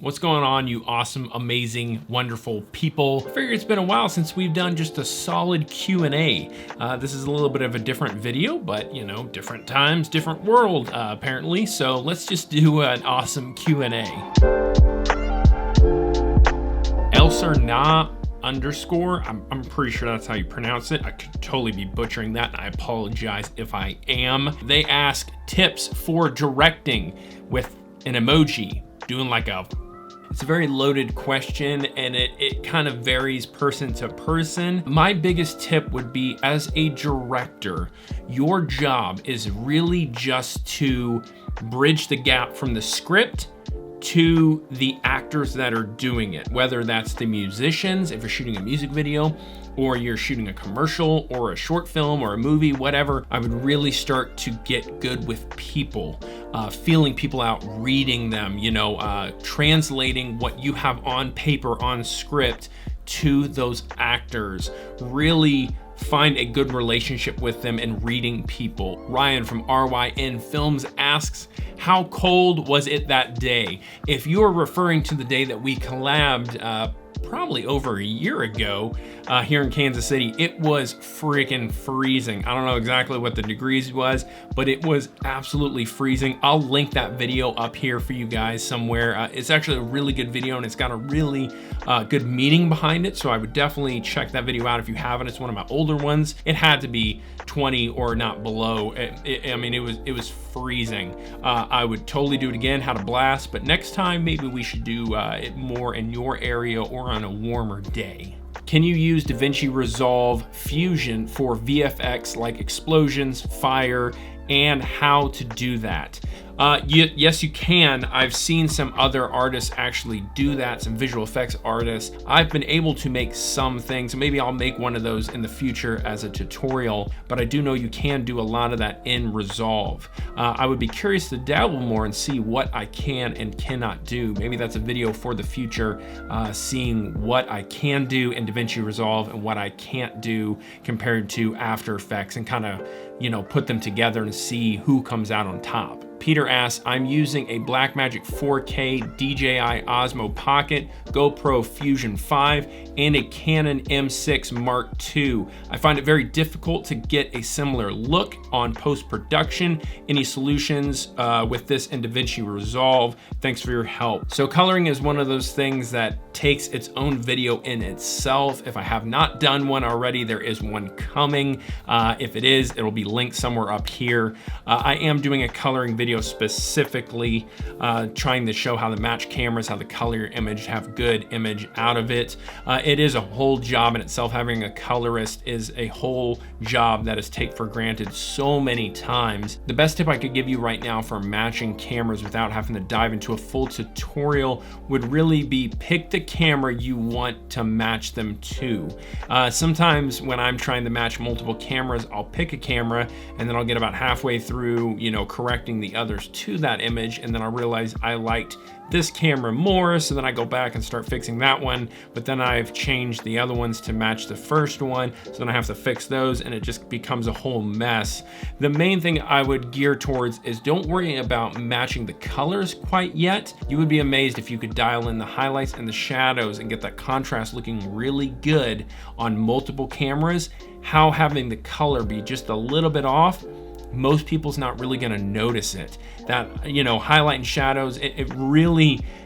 What's going on, you awesome, amazing, wonderful people? I figure it's been a while since we've done just a solid Q&A. This is a little bit of a different video, but you know, different times, different world, apparently. So let's just do an awesome Q&A. Elsarna underscore, I'm pretty sure that's how you pronounce it. I could totally be butchering that, and I apologize if I am. They ask tips for directing with an emoji, doing like a... It's a very loaded question, and it kind of varies person to person. My biggest tip would be, as a director, your job is really just to bridge the gap from the script to the actors that are doing it, whether that's the musicians, if you're shooting a music video, or you're shooting a commercial or a short film or a movie, whatever. I would really start to get good with people, feeling people out, reading them, translating what you have on paper, on script, to those actors. Really find a good relationship with them and reading people. Ryan from RYN Films asks, how cold was it that day? If you're referring to the day that we collabed, probably over a year ago here in Kansas City, it was freaking freezing. I don't know exactly what the degrees was, but it was absolutely freezing. I'll link that video up here for you guys somewhere. It's actually a really good video, and it's got a really good meaning behind it, so I would definitely check that video out if you haven't. It's one of my older ones. It had to be 20 or not below. It was freezing. I would totally do it again, had a blast, but next time maybe we should do it more in your area or on a warmer day. Can you use DaVinci Resolve Fusion for VFX like explosions, fire, and how to do that? Yes, you can. I've seen some other artists actually do that, some visual effects artists. I've been able to make some things. Maybe I'll make one of those in the future as a tutorial, but I do know you can do a lot of that in Resolve. I would be curious to dabble more and see what I can and cannot do. Maybe that's a video for the future, seeing what I can do in DaVinci Resolve and what I can't do compared to After Effects, and kind of, put them together and see who comes out on top. Peter asks, I'm using a Blackmagic 4K DJI Osmo Pocket, GoPro Fusion 5, and a Canon M6 Mark II. I find it very difficult to get a similar look on post-production. Any solutions with this in DaVinci Resolve? Thanks for your help. So coloring is one of those things that takes its own video in itself. If I have not done one already, there is one coming. If it is, it'll be linked somewhere up here. I am doing a coloring video specifically trying to show how to match cameras, how to color your image, have good image out of it. It is a whole job in itself. Having a colorist is a whole job that is taken for granted so many times. The best tip I could give you right now for matching cameras without having to dive into a full tutorial would really be pick the camera you want to match them to. Sometimes when I'm trying to match multiple cameras, I'll pick a camera and then I'll get about halfway through, correcting the others to that image, and then I realize I liked this camera more, so then I go back and start fixing that one, but then I've changed the other ones to match the first one, so then I have to fix those, and it just becomes a whole mess. The main thing I would gear towards is don't worry about matching the colors quite yet. You would be amazed if you could dial in the highlights and the shadows and get that contrast looking really good on multiple cameras. How having the color be just a little bit off, most people's not really gonna notice it. That, highlight and shadows,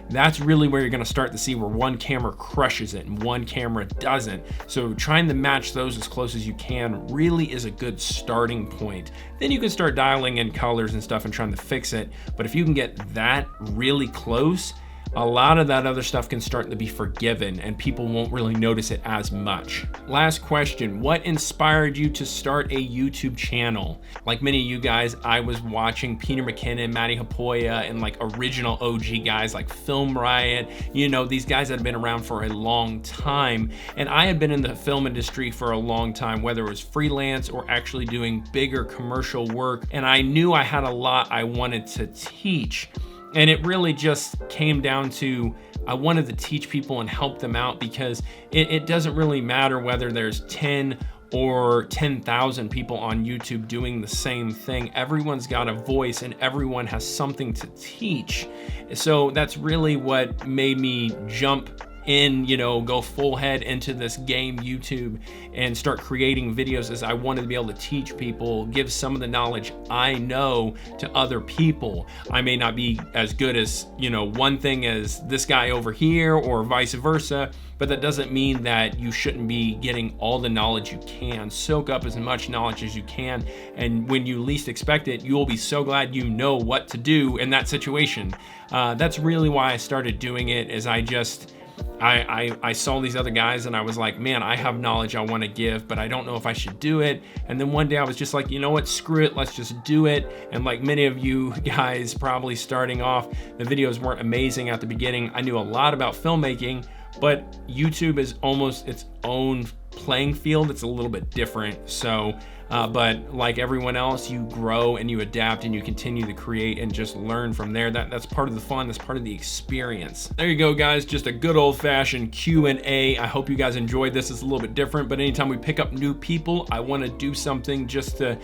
that's really where you're gonna start to see where one camera crushes it and one camera doesn't. So trying to match those as close as you can really is a good starting point. Then you can start dialing in colors and stuff and trying to fix it. But if you can get that really close, a lot of that other stuff can start to be forgiven and people won't really notice it as much. Last question, what inspired you to start a YouTube channel? Like many of you guys, I was watching Peter McKinnon, Matty Hapoya, and like original OG guys like Film Riot, these guys that have been around for a long time. And I had been in the film industry for a long time, whether it was freelance or actually doing bigger commercial work. And I knew I had a lot I wanted to teach. And it really just came down to, I wanted to teach people and help them out, because it doesn't really matter whether there's 10 or 10,000 people on YouTube doing the same thing. Everyone's got a voice and everyone has something to teach. So that's really what made me jump in, go full head into this game YouTube and start creating videos, as I wanted to be able to teach people, give some of the knowledge I know to other people. I may not be as good as, one thing as this guy over here or vice versa, but that doesn't mean that you shouldn't be getting all the knowledge you can. Soak up as much knowledge as you can, and when you least expect it, you will be so glad you know what to do in that situation. That's really why I started doing it, is I saw these other guys and I was like, man, I have knowledge I want to give, but I don't know if I should do it. And then one day I was just like, you know what, screw it, let's just do it. And like many of you guys probably starting off, the videos weren't amazing at the beginning. I knew a lot about filmmaking, but YouTube is almost its own playing field. It's a little bit different. So, but like everyone else, you grow and you adapt and you continue to create and just learn from there. That's part of the fun. That's part of the experience. There you go, guys. Just a good old-fashioned Q&A. I hope you guys enjoyed this. It's a little bit different, but anytime we pick up new people, I want to do something just to,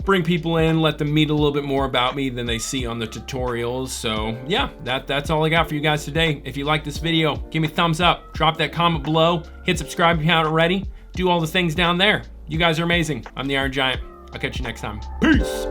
bring people in, let them meet a little bit more about me than they see on the tutorials. So yeah, that's all I got for you guys today. If you like this video, give me a thumbs up, drop that comment below, hit subscribe if you haven't already, do all the things down there. You guys are amazing. I'm the Iron Giant. I'll catch you next time. Peace.